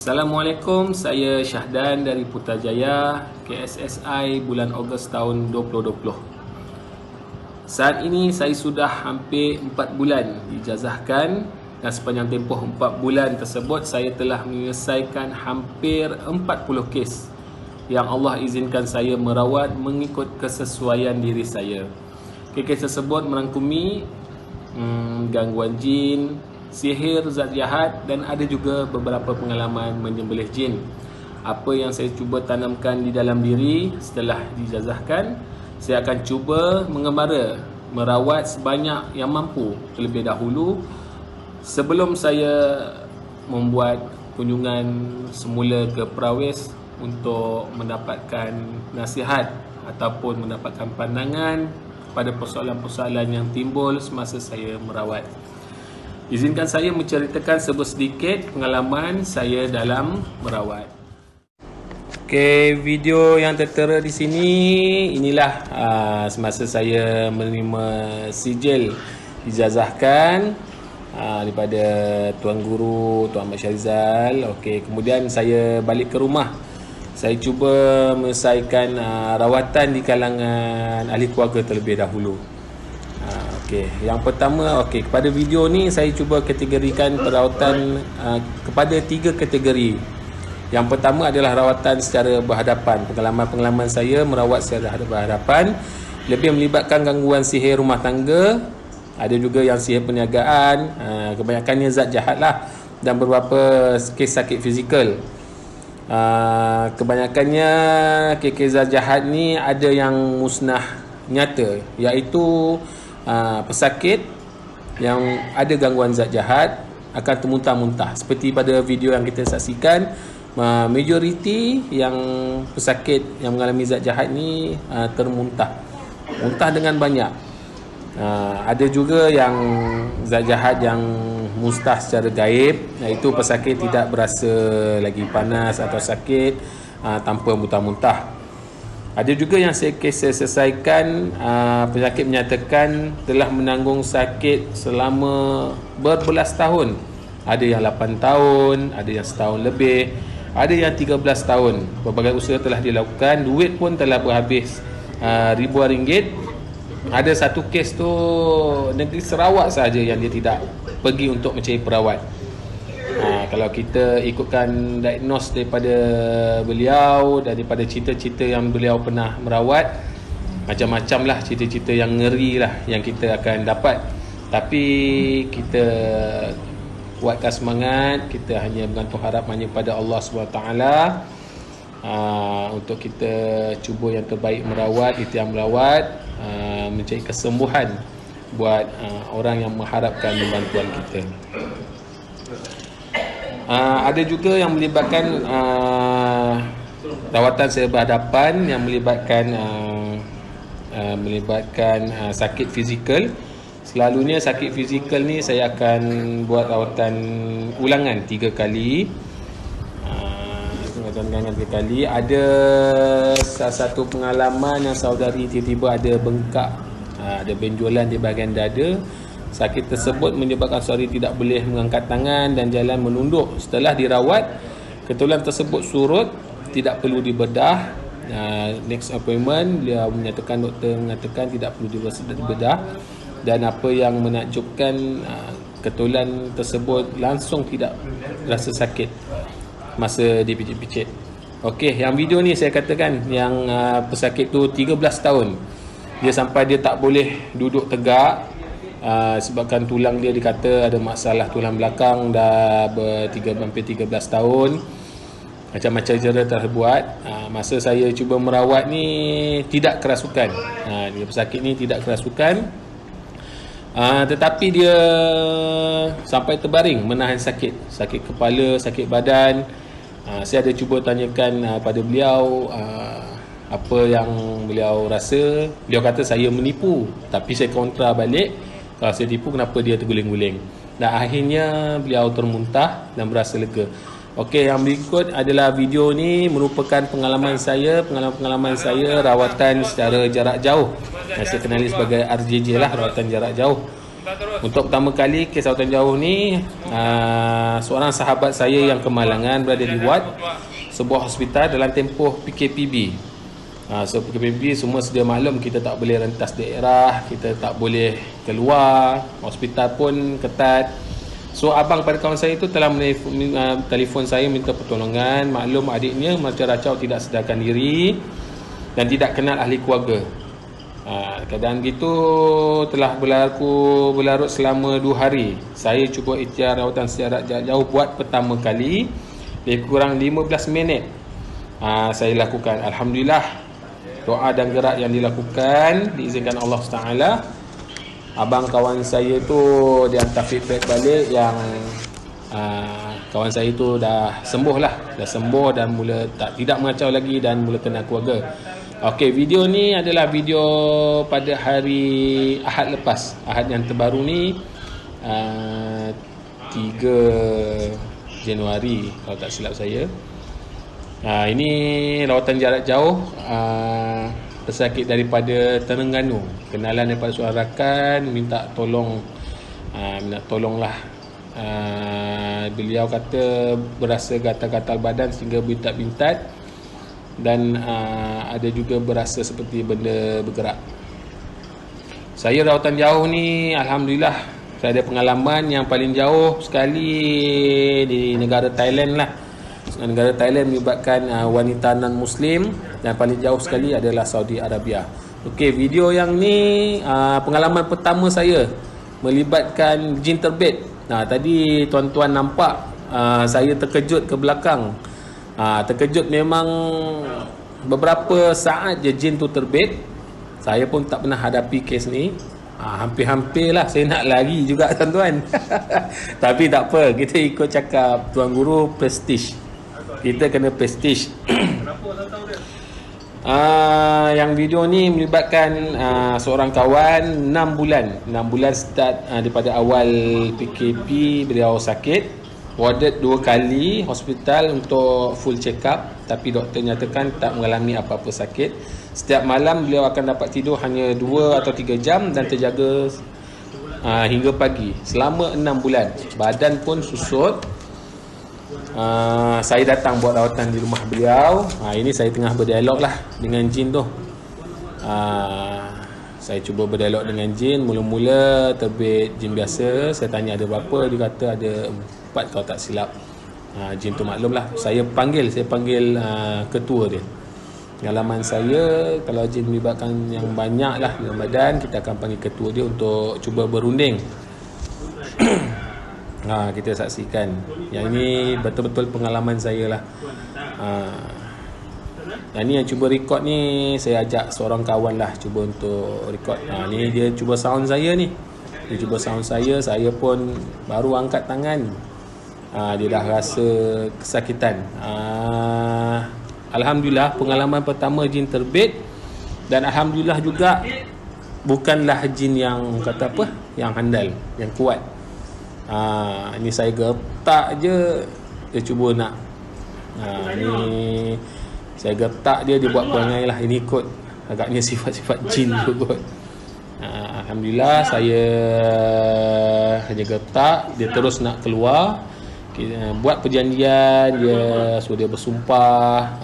Assalamualaikum, saya Syahdan dari Putrajaya, KSSI bulan Ogos tahun 2020. Saat ini saya sudah hampir 4 bulan dijazahkan dan sepanjang tempoh 4 bulan tersebut saya telah menyelesaikan hampir 40 kes yang Allah izinkan saya merawat mengikut kesesuaian diri saya. Kes tersebut merangkumi gangguan jin, sihir, zat jahat dan ada juga beberapa pengalaman menyembelih jin. Apa yang saya cuba tanamkan di dalam diri setelah dijazahkan, saya akan cuba mengembara, merawat sebanyak yang mampu terlebih dahulu sebelum saya membuat kunjungan semula ke perawis untuk mendapatkan nasihat ataupun mendapatkan pandangan pada persoalan-persoalan yang timbul semasa saya merawat. Izinkan saya menceritakan sedikit pengalaman saya dalam merawat. Okey, video yang tertera di sini inilah semasa saya menerima sijil dijazahkan daripada Tuan Guru Tuan Ahmad Syarizal. Okey, kemudian saya balik ke rumah. Saya cuba menyelesaikan rawatan di kalangan ahli keluarga terlebih dahulu. Okey, yang pertama, kepada video ni saya cuba kategorikan perawatan kepada 3 kategori. Yang pertama adalah rawatan secara berhadapan. Pengalaman saya merawat secara berhadapan lebih melibatkan gangguan sihir rumah tangga, ada juga yang sihir perniagaan, kebanyakannya zat jahat lah, dan beberapa kes sakit fizikal. Kebanyakannya kes zat jahat ni ada yang musnah nyata, iaitu pesakit yang ada gangguan zat jahat akan termuntah-muntah. Seperti pada video yang kita saksikan, majoriti yang pesakit yang mengalami zat jahat ni termuntah dengan banyak. Ada juga yang zat jahat yang musnah secara gaib, iaitu pesakit tidak berasa lagi panas atau sakit tanpa muntah-muntah. Ada juga yang saya selesaikan, pesakit menyatakan telah menanggung sakit selama berbelas tahun. Ada yang 8 tahun, ada yang setahun lebih, ada yang 13 tahun. Berbagai usaha telah dilakukan, duit pun telah berhabis ribuan ringgit. Ada satu kes tu negeri Sarawak sahaja yang dia tidak pergi untuk mencari perawat. Kalau kita ikutkan diagnos daripada beliau dan daripada cerita-cerita yang beliau pernah merawat, macam-macam lah cerita-cerita yang ngeri lah yang kita akan dapat. Tapi kita kuatkan semangat, kita hanya bergantung harap hanya pada Allah SWT untuk kita cuba yang terbaik merawat, kita yang merawat, mencari kesembuhan buat orang yang mengharapkan bantuan kita. Ada juga yang melibatkan rawatan secara berhadapan yang melibatkan sakit fizikal. Selalunya sakit fizikal ni saya akan buat rawatan ulangan 3 kali. Ada salah satu pengalaman yang saudari tiba-tiba ada bengkak, ada benjolan di bahagian dada. Sakit tersebut menyebabkan saudari tidak boleh mengangkat tangan dan jalan menunduk. Setelah dirawat, ketulan tersebut surut, tidak perlu dibedah. Next appointment, doktor mengatakan tidak perlu dibedah. Dan apa yang menakjubkan, ketulan tersebut langsung tidak rasa sakit masa dipicit-picit. Okey, yang video ni saya katakan yang pesakit tu 13 tahun. Dia sampai dia tak boleh duduk tegak. Sebabkan tulang dia dikata ada masalah tulang belakang dah hampir 13 tahun. Macam-macam cara terbuat. Masa saya cuba merawat ni tidak kerasukan. Dia pesakit ni tidak kerasukan. Tetapi dia sampai terbaring menahan sakit kepala, sakit badan. Saya ada cuba tanyakan pada beliau apa yang beliau rasa. Beliau kata saya menipu, tapi saya kontra balik. Kalau saya tipu, kenapa dia terguling-guling? Dan akhirnya beliau termuntah dan berasa lega. Okey, yang berikut adalah video ni merupakan pengalaman saya rawatan secara jarak jauh. Yang saya kenali sebagai RJJ lah, rawatan jarak jauh. Untuk pertama kali kes rawatan jauh ni, seorang sahabat saya yang kemalangan berada di ward sebuah hospital dalam tempoh PKPB. So PKPB semua sedia maklum, kita tak boleh rentas daerah, kita tak boleh keluar, hospital pun ketat. So abang pada kawan saya tu telah telefon saya minta pertolongan. Maklum adiknya macam racau, tidak sedarkan diri dan tidak kenal ahli keluarga. Keadaan gitu telah berlarut selama 2 hari. Saya cuba ikhtiar rawatan jarak jauh buat pertama kali, lebih kurang 15 minit. Saya lakukan. Alhamdulillah, doa dan gerak yang dilakukan diizinkan Allah Taala. Abang kawan saya tu dia hantar feedback balik yang kawan saya tu dah sembuh lah, dah sembuh dan mula tidak mengacau lagi dan mula kenal keluarga. Okey, video ni adalah video pada hari Ahad lepas, Ahad yang terbaru ni, 3 Januari kalau tak silap saya. Ini rawatan jarak jauh, pesakit daripada Terengganu, kenalan daripada seorang rakan, minta tolonglah. Beliau kata berasa gatal-gatal badan sehingga bintat-bintat dan ada juga berasa seperti benda bergerak. Saya rawatan jauh ni alhamdulillah, saya ada pengalaman yang paling jauh sekali di negara Thailand lah. Negara Thailand melibatkan wanita non-Muslim, dan paling jauh sekali adalah Saudi Arabia. Okey, video yang ni pengalaman pertama saya melibatkan jin terbit. Tadi tuan-tuan nampak saya terkejut ke belakang. Terkejut memang, beberapa saat je jin tu terbit. Saya pun tak pernah hadapi kes ni. Hampir-hampir lah saya nak lari juga tuan-tuan. Tapi tak apa, kita ikut cakap Tuan Guru, prestige. Kita kena prestige. Yang video ni melibatkan seorang kawan 6 bulan start daripada awal PKP. Beliau sakit, warded 2 kali hospital untuk full check up, tapi doktor nyatakan tak mengalami apa-apa sakit. Setiap malam beliau akan dapat tidur hanya 2 atau 3 jam dan terjaga hingga pagi selama 6 bulan. Badan pun susut. Saya datang buat rawatan di rumah beliau. Ini saya tengah berdialog lah dengan jin tu. Saya cuba berdialog dengan jin. Mula-mula terbit jin biasa. Saya tanya ada berapa, dia kata ada 4 kalau tak silap. Jin tu maklum lah, saya panggil ketua dia. Pengalaman saya, kalau jin melibatkan yang banyak lah dalam badan, kita akan panggil ketua dia untuk cuba berunding. Kita saksikan. Yang ini betul-betul pengalaman saya lah. Yang ni yang cuba record ni, saya ajak seorang kawan lah cuba untuk record. Ni dia cuba sound saya ni. Dia cuba sound saya pun baru angkat tangan, dia dah rasa kesakitan. Alhamdulillah, pengalaman pertama jin terbit. Dan alhamdulillah juga bukanlah jin yang kata apa, yang handal, yang kuat. Ini saya getak je, dia cuba nak ni saya getak dia buat perangai lah. Ini ikut agaknya sifat-sifat jin tu kot. Alhamdulillah, saya hanya getak, dia terus nak keluar. Buat perjanjian, dia suruh dia bersumpah,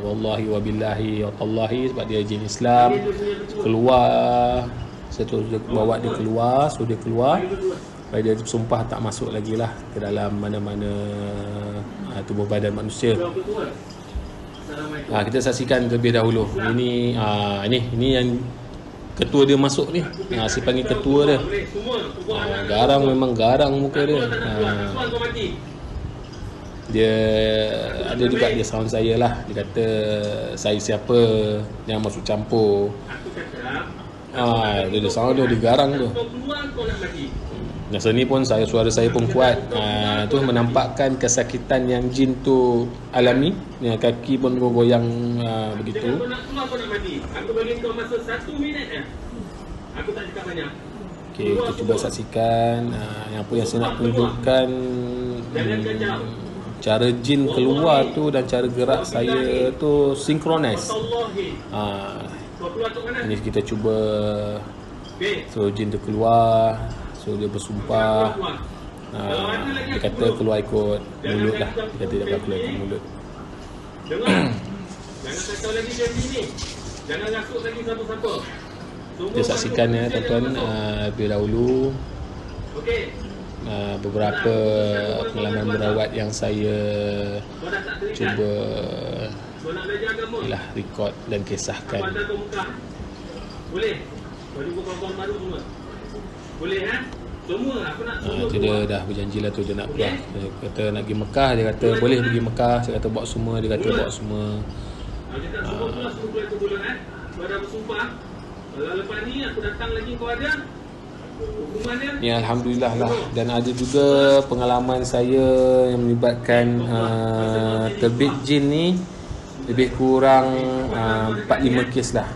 wallahi wabillahi watallahi, sebab dia jin Islam. Keluar, saya terus bawa dia keluar, suruh dia keluar, supaya dia bersumpah tak masuk lagi lah ke dalam mana-mana tubuh badan manusia. Kita saksikan terlebih dahulu. Ini yang ketua dia masuk ni. Saya panggil ketua dia. Garang, memang garang muka dia. Dia ada juga dia sound saya lah. Dia kata saya siapa, jangan masuk campur. Dia sound dia garang tu. Masa ni pun suara saya pun kuat. Tu menampakkan kesakitan yang jin tu alami. Kaki pun goyang begitu. Aku bagi kau masa 1 minit je. Aku tak cakap banyak. Okey, kita cuba saksikan apa yang saya nak tunjukkan. Cara jin keluar tu dan cara gerak saya tu sinkronis. Ini kita cuba suruh jin tu keluar. So dia bersumpah, dia kata keluar ikut mulut lah. Dia kata dia keluar ikut mulut. Jangan kacau lagi janji ni. Jangan rasuk lagi siapa-siapa. Kita saksikan ya tuan-tuan, lebih dahulu beberapa pengalaman merawat yang saya cuba record dan kisahkan. Boleh? Kau jumpa kawan-kawan baru semua? Boleh semua aku nak Itu dia dah berjanji lah tu, dia nak keluar. Dia kata nak pergi Mekah, dia kata boleh pergi Mekah. Saya kata bawa semua, dia kata bawa semua. Cakap semua keluar semua itu bulan Kau dah bersumpah. Kalau lepas ni aku datang lagi kau ada hukuman dia. Ya, Alhamdulillah lah. Dan ada juga pengalaman saya yang melibatkan terbit jin ni, lebih kurang 4-5 kes lah.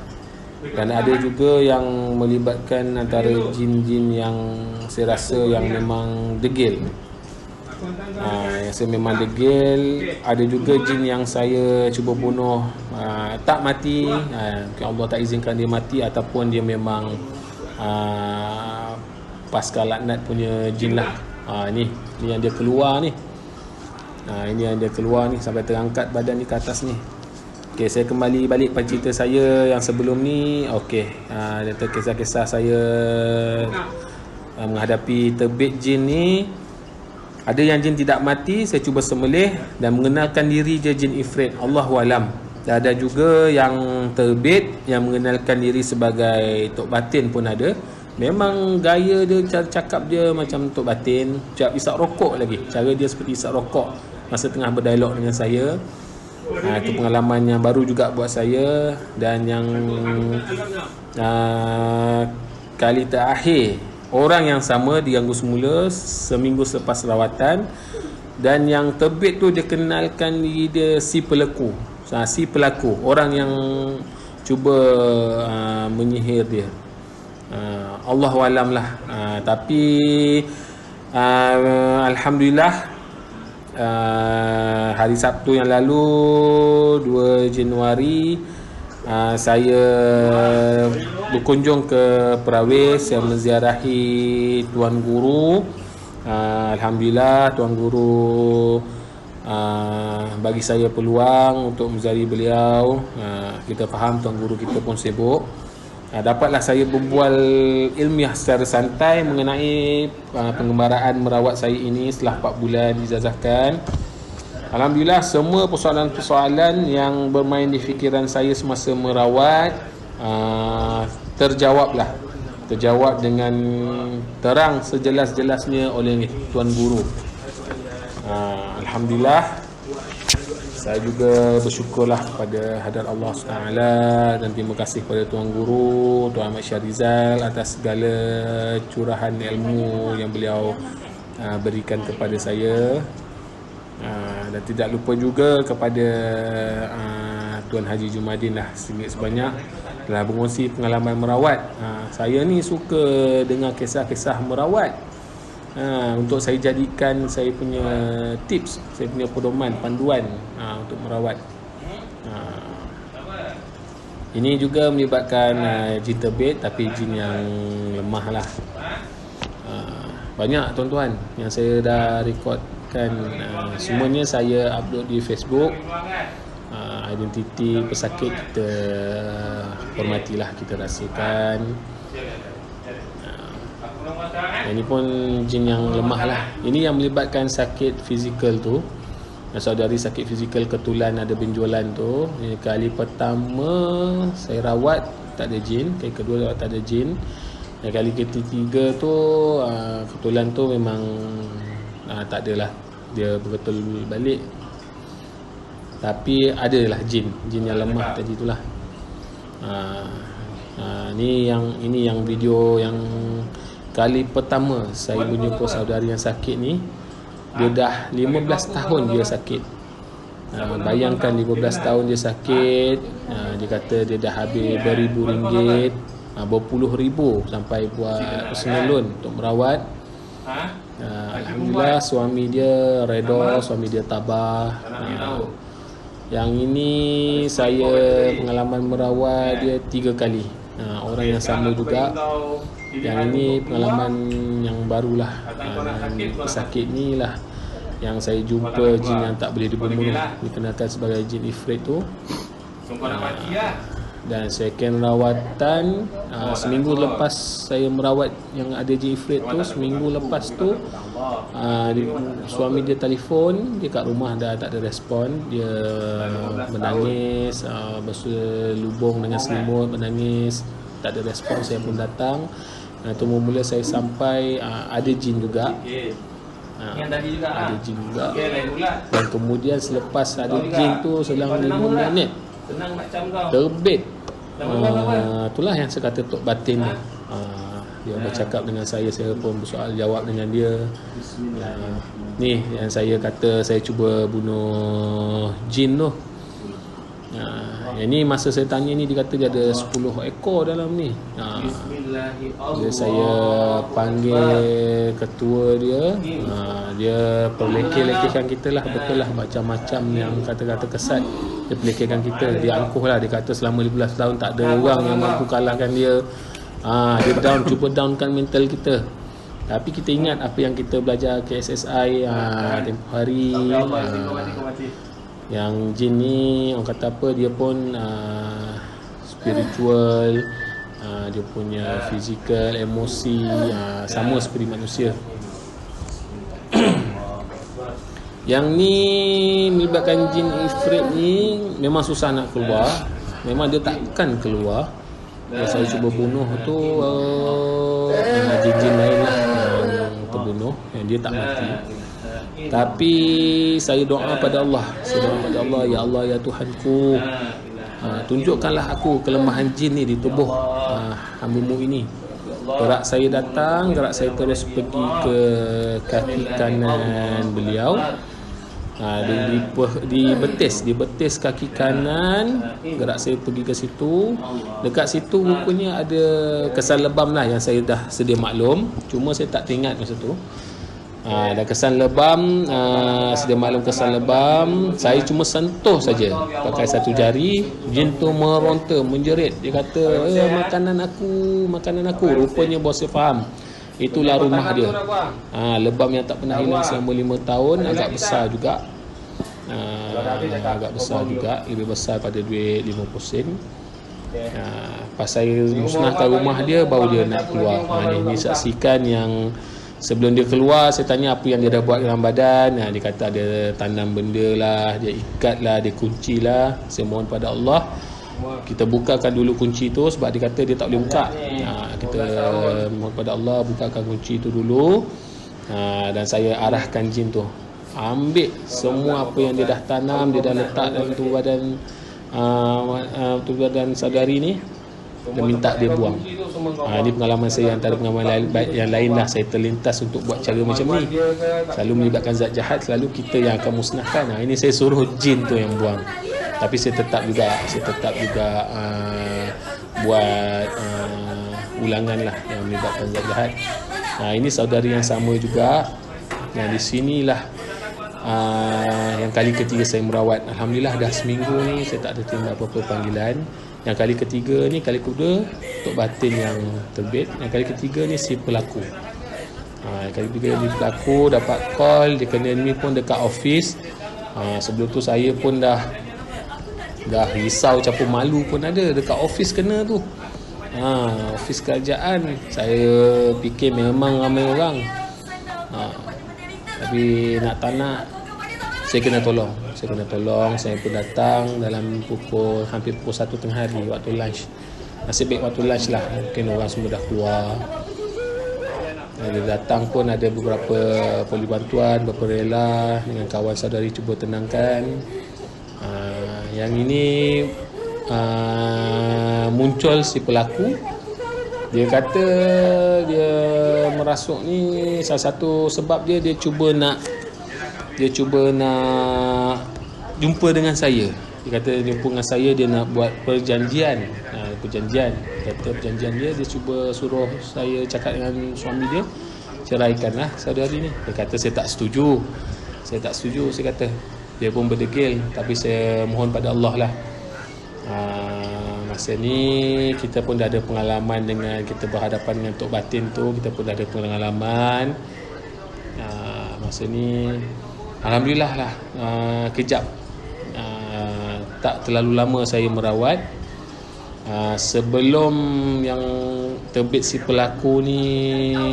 Dan ada juga yang melibatkan antara jin-jin yang saya rasa yang memang degil. Yang saya memang degil. Ada juga jin yang saya cuba bunuh, tak mati, Allah tak izinkan dia mati, ataupun dia memang pasca laknat punya jin lah. Ni yang dia keluar ni. Ini yang dia keluar ni, sampai terangkat badan ni ke atas ni. Okey, saya kembali balik pada cerita saya yang sebelum ni. Okey, data kisah-kisah saya menghadapi terbit jin ni. Ada yang jin tidak mati, saya cuba sembelih dan mengenalkan diri je jin ifrit. Allahualam. Dan ada juga yang terbit yang mengenalkan diri sebagai tok batin pun ada. Memang gaya dia, cara cakap dia macam tok batin, cakap isap rokok lagi. Cara dia seperti isap rokok masa tengah berdialog dengan saya. Itu pengalaman yang baru juga buat saya. Dan yang kali terakhir, orang yang sama diganggu semula seminggu selepas rawatan. Dan yang terbit tu dia kenalkan diri dia si pelaku. Si pelaku, orang yang cuba menyihir dia. Allahualam lah. Tapi Alhamdulillah, hari Sabtu yang lalu 2 Januari saya berkunjung ke Perawis. Saya menziarahi Tuan Guru. Alhamdulillah Tuan Guru bagi saya peluang untuk menziarahi beliau. Kita faham Tuan Guru kita pun sibuk. Dapatlah saya berbual ilmiah secara santai mengenai pengembaraan merawat saya ini setelah 4 bulan dijazahkan. Alhamdulillah, semua persoalan-persoalan yang bermain di fikiran saya semasa merawat terjawab dengan terang sejelas-jelasnya oleh Tuan Guru. Alhamdulillah. Saya juga bersyukurlah kepada hadrat Allah SWT dan terima kasih kepada Tuan Guru, Tuan Ahmad Syarizal atas segala curahan ilmu yang beliau berikan kepada saya. Dan tidak lupa juga kepada Tuan Haji Jumadin lah sebanyak telah berkongsi pengalaman merawat. Saya ni suka dengar kisah-kisah merawat. Untuk saya jadikan saya punya tips, saya punya pedoman, panduan untuk merawat. Ini juga melibatkan jin terbit, tapi jin yang lemah lah. Banyak tuan-tuan yang saya dah rekodkan, semuanya saya upload di Facebook. Identiti pesakit kita hormatilah, kita rahsiakan. Ini pun jin yang lemah lah. Ini yang melibatkan sakit fizikal tu. Saudari sakit fizikal ketulan ada benjolan tu. Ini kali pertama saya rawat tak ada jin. Kali kedua tak ada jin. Dan kali ketiga tu ketulan tu memang tak adalah. Dia betul balik. Tapi adalah jin yang lemah tadi itulah. Ini yang video yang kali pertama saya berjumpa saudari yang sakit ni. Dia dah 15 tahun dia sakit. Bayangkan 15 tahun dia sakit. Dia kata dia dah habis beribu-ringgit, berpuluh ribu sampai buat personal loan untuk merawat. Alhamdulillah suami dia redha, suami dia tabah. Yang ini saya pengalaman merawat dia 3 kali. orang yang sama juga. Yang ini pengalaman yang barulah. Pesakit ni lah yang saya jumpa jin yang tak boleh dibunuh, dikenalkan sebagai jin ifrit tu. Dan second rawatan, seminggu lepas saya merawat yang ada jin ifrit tu, seminggu lepas tu suami dia telefon, dia kat rumah dah tak ada respon, dia menangis, berselubung dengan selimut, menangis, tak ada respon. Saya pun datang, tu mula saya sampai ada jin juga. Ada jin juga. Dan kemudian selepas ada jin tu selang 5 minit terbit. Itulah yang saya kata tok batin ni. Dia bercakap dengan saya pun bersoal jawab dengan dia. Ni yang saya kata saya cuba bunuh jin tu. Yang ni masa saya tanya ni dia kata dia ada 10 ekor dalam ni. Bila saya panggil ketua dia, dia perlekeh-lekehkan kita lah, betul lah, macam-macam yang kata-kata kesat dia pelekehkan kita. Dia angkuh lah, dia kata selama 15 tahun tak ada orang yang mampu kalahkan dia. Dia cuba downkan mental kita. Tapi kita ingat apa yang kita belajar KSSI tempoh hari. Yang jin ni orang kata apa, dia pun spiritual, dia punya fizikal, emosi sama seperti manusia. Yang ni melibatkan jin ifrit ni memang susah nak keluar. Memang dia takkan keluar. Saya cuba bunuh tu jin-jin lain lah yang terbunuh, yang dia tak mati. Tapi saya doa pada Allah. Saya doa pada Allah, ya Allah, ya Tuhanku, tunjukkanlah aku kelemahan jin ni di tubuh hamba-Mu ini. Gerak saya datang, gerak saya terus pergi ke kaki kanan beliau. Dibetis kaki kanan, gerak saya pergi ke situ. Dekat situ rupanya ada kesan lebam lah yang saya dah sedia maklum, cuma saya tak teringat masa tu. Dah kesan lebam, sedia maklum kesan lebam. Saya cuma sentuh saja pakai satu jari, jin tu meronta, menjerit. Dia kata, makanan aku. Rupanya bos saya faham itulah rumah dia. Lebam yang tak pernah hilang selama 5 tahun, agak besar juga. Lebih besar pada duit 50 sen. Pas saya musnahkan rumah dia, baru dia nak keluar. Ini saksikan yang sebelum dia keluar, saya tanya apa yang dia dah buat dalam badan. Dia kata ada tanam benda lah, dia ikat lah, dia kunci lah. Saya mohon pada Allah, kita bukakan dulu kunci tu, sebab dia kata dia tak boleh buka. Kita mohon pada Allah, bukakan kunci tu dulu. Dan saya arahkan jin tu, ambil semua apa yang dia dah tanam, dia dah letak dalam tubuh badan saudari ni, dan minta dia buang. Ini pengalaman saya, antara pengalaman yang lain lah. Saya terlintas untuk buat cara macam ni. Selalu melibatkan zat jahat, selalu kita yang akan musnahkan. Ini saya suruh jin tu yang buang. Tapi saya tetap juga buat ulangan lah yang melibatkan zat jahat. Ini saudari yang sama juga. Yang di sinilah yang kali ketiga saya merawat. Alhamdulillah dah seminggu ni saya tak ada terima apa-apa panggilan. Yang kali ketiga ni, kali kedua tok batin yang terbit. Yang kali ketiga ni si pelaku. Kali ketiga ni pelaku dapat call, dia kena ni pun dekat office. Sebelum tu saya pun dah risau, campur malu pun ada. Dekat office kena tu. Office kerajaan. Saya fikir memang ramai orang. Tapi nak tak nak, saya kena tolong. Saya pun datang dalam hampir pukul 1 tengah hari, waktu lunch. Nasib baik waktu lunch lah, mungkin orang semua dah keluar. Dia datang pun ada beberapa poli bantuan, beberapa rela dengan kawan saudari cuba tenangkan. Yang ini muncul si pelaku. Dia kata dia merasuk ni, salah satu sebab dia cuba nak jumpa dengan saya. Dia kata jumpa dengan saya, dia nak buat perjanjian. Dia kata perjanjian dia cuba suruh saya cakap dengan suami dia, ceraikanlah saudari ni. Dia kata saya tak setuju. Saya kata. Dia pun berdegil, tapi saya mohon pada Allah lah. Masa ni kita pun dah ada pengalaman dengan kita berhadapan dengan Tok Batin tu. Kita pun dah ada pengalaman. Masa ni alhamdulillah lah, kejap. Tak terlalu lama saya merawat. Sebelum yang terbit si pelaku ni,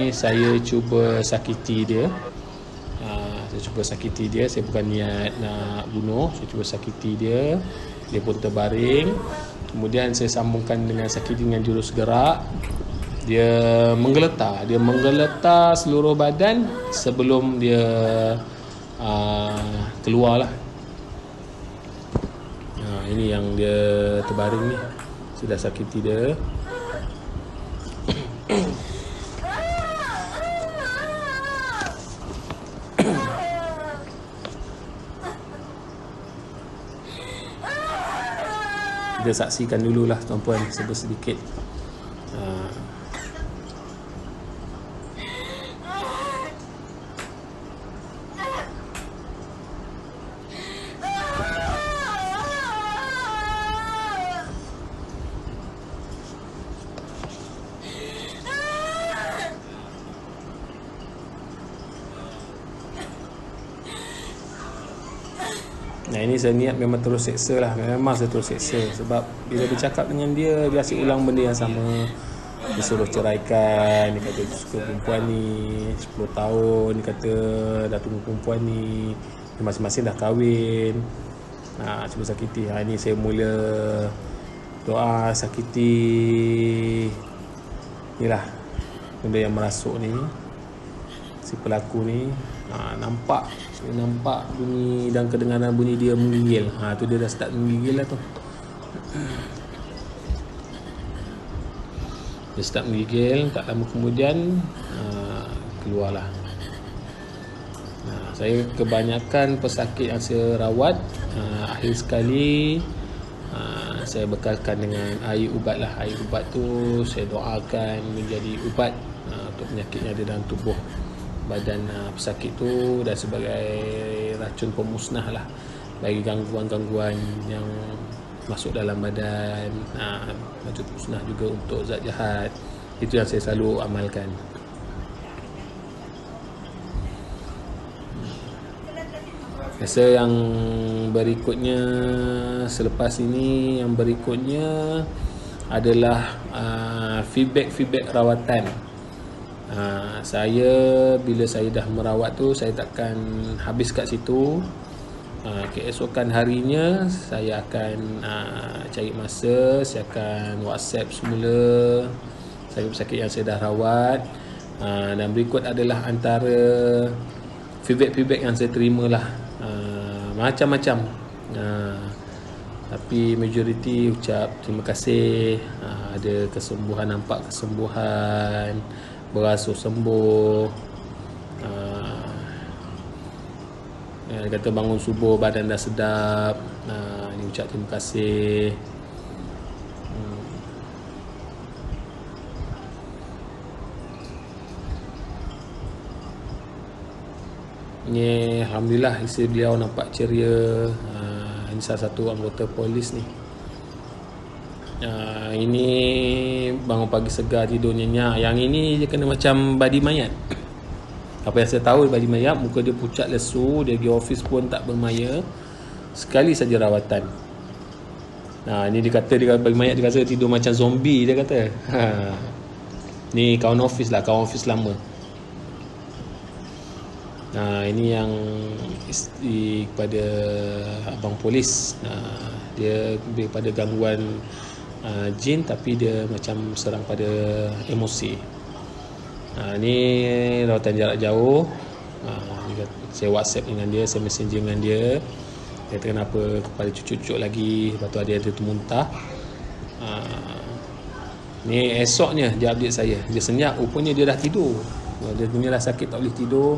saya cuba sakiti dia. Saya bukan niat nak bunuh. Saya cuba sakiti dia. Dia pun terbaring. Kemudian saya sambungkan dengan sakiti dengan jurus gerak. Dia menggeletar seluruh badan sebelum dia keluar lah. Ini yang dia terbaring ni. Sudah sakiti dia. Kita saksikan dululah tuan-puan sedikit. Nah, ini saya niat memang terus seksa lah. Memang saya terus seksa. Sebab bila bercakap dengan dia, dia asyik ulang benda yang sama. Dia suruh ceraikan. Dia kata dia suka perempuan ni 10 tahun. Dia kata dah tunggu perempuan ni. Dia masing-masing dah kahwin. Cuba sakiti. Ini saya mula doa sakiti. Inilah benda yang merasuk ni. Si pelaku ni nampak bunyi dan kedengaran bunyi dia menggigil. Tu dia dah start menggigil lah tu. Dia start menggigil. Tak lama kemudian keluarlah. Saya kebanyakan pesakit yang saya rawat, akhir sekali saya bekalkan dengan air ubat lah. Air ubat tu saya doakan menjadi ubat untuk penyakit yang ada dalam tubuh badan pesakit tu, dan sebagai racun pemusnah lah bagi gangguan-gangguan yang masuk dalam badan. Racun pemusnah juga untuk zat jahat. Itu yang saya selalu amalkan. Biasa yang berikutnya, selepas ini, yang berikutnya adalah feedback rawatan. Saya bila saya dah merawat tu, saya takkan habis kat situ. Keesokan harinya saya akan cari masa, saya akan WhatsApp semula sakit-sakit yang saya dah rawat. Dan berikut adalah antara feedback yang saya terima lah. Macam-macam. Tapi majoriti ucap terima kasih. Ada kesembuhan, nampak kesembuhan, berasuh sembuh. Dia kata bangun subuh badan dah sedap. Dia ucap terima kasih. Ni alhamdulillah isteri beliau nampak ceria. Ini salah satu anggota polis ni. Ini bangun pagi segar, tidur nyenyak. Yang ini dia kena macam badi mayat. Apa yang saya tahu badi mayat, muka dia pucat lesu, dia pergi office pun tak bermaya. Sekali saja rawatan. Ini dia kata badi mayat, dia kata tidur macam zombie, dia kata. Ni kawan office lah, kawan office lama. Ini yang isteri kepada abang polis. Dia daripada gangguan jin, tapi dia macam serang pada emosi. Ni rawatan jarak jauh. Saya WhatsApp dengan dia, saya messenger dengan dia. Dia kata kenapa kepala cucuk-cucuk lagi, lepas tu ada termuntah. Ni esoknya dia update saya, dia senyap, rupanya dia dah tidur. Dia punya dah sakit tak boleh tidur.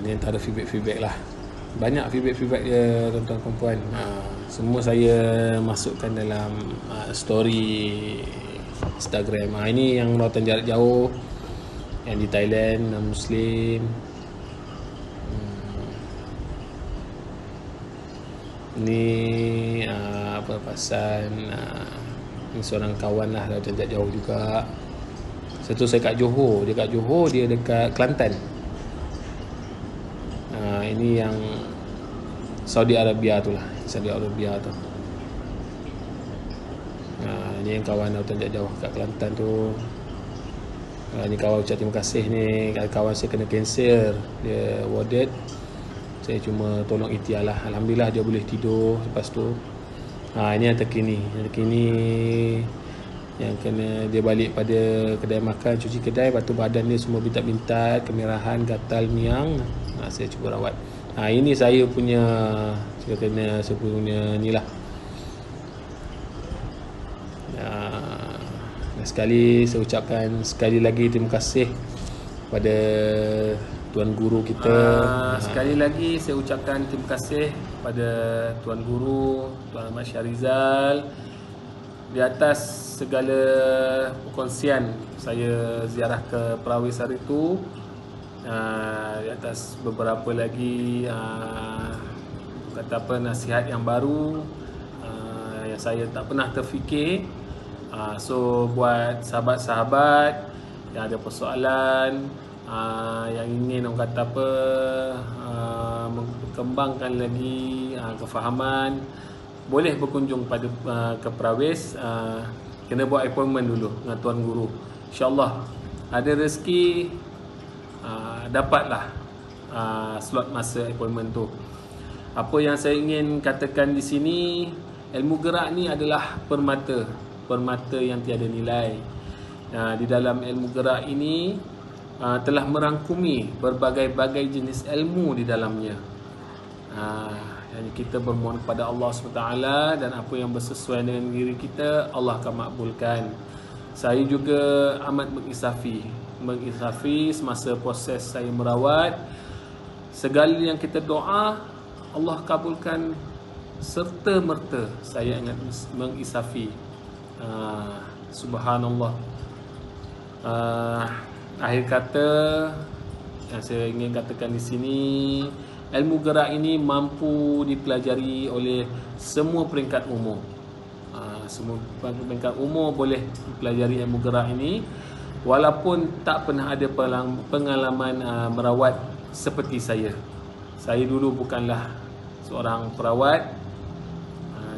Ni antara feedback lah. Banyak feedback dia, tuan-tuan dan puan. Semua saya masukkan dalam story Instagram. Ini yang rawatan jarak jauh, yang di Thailand, non Muslim. Ni perpasan ni seorang kawan lah dari jauh juga. Satu saya kat Johor, dia kat Johor, dia dekat Kelantan. Ini yang Saudi Arabia tu lah, Saudi Arabia tu. Ini yang kawan dari jauh kat Kelantan tu. Ni kawan ucap terima kasih ni. Kawan saya kena kanser, dia warded. Saya cuma tolong ikhtiar lah. Alhamdulillah dia boleh tidur lepas tu. Ini yang terkini. Yang terkini yang kena dia balik pada kedai makan, cuci kedai, lepas tu badan dia semua bintat-bintat, kemerahan, gatal, miang. Saya cuba rawat. Ini saya punya ni lah. Sekali saya ucapkan sekali lagi terima kasih pada Tuan Guru kita. Sekali lagi saya ucapkan terima kasih pada Tuan Guru, Tuan Ahmad Syarizal, di atas segala perkongsian saya ziarah ke Perawis hari itu. Di atas beberapa lagi nasihat yang baru yang saya tak pernah terfikir. So buat sahabat-sahabat yang ada persoalan, yang ingin mengembangkan lagi kefahaman, boleh berkunjung pada ke Perawis. Kena buat appointment dulu dengan Tuan Guru. InsyaAllah ada rezeki dapatlah slot masa appointment tu. Apa yang saya ingin katakan di sini, ilmu gerak ni adalah permata yang tiada nilai. Di dalam ilmu gerak ini telah merangkumi berbagai-bagai jenis ilmu di dalamnya. Jadi kita bermohon kepada Allah SWT, dan apa yang bersesuaian dengan diri kita Allah akan makbulkan. Saya juga amat mengisafi semasa proses saya merawat. Segala yang kita doa Allah kabulkan serta merta. Saya ingat mengisafi. Subhanallah. Akhir kata yang saya ingin katakan di sini, ilmu gerak ini mampu dipelajari oleh semua peringkat umur. Semua peringkat umur boleh dipelajari ilmu gerak ini, walaupun tak pernah ada pengalaman merawat seperti saya. Saya dulu bukanlah seorang perawat,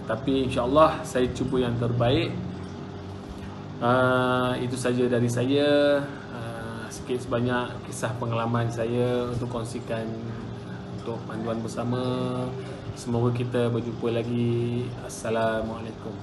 tapi insya-Allah saya cuba yang terbaik. Itu saja dari saya. Sikit sebanyak kisah pengalaman saya untuk kongsikan untuk panduan bersama. Semoga kita berjumpa lagi. Assalamualaikum.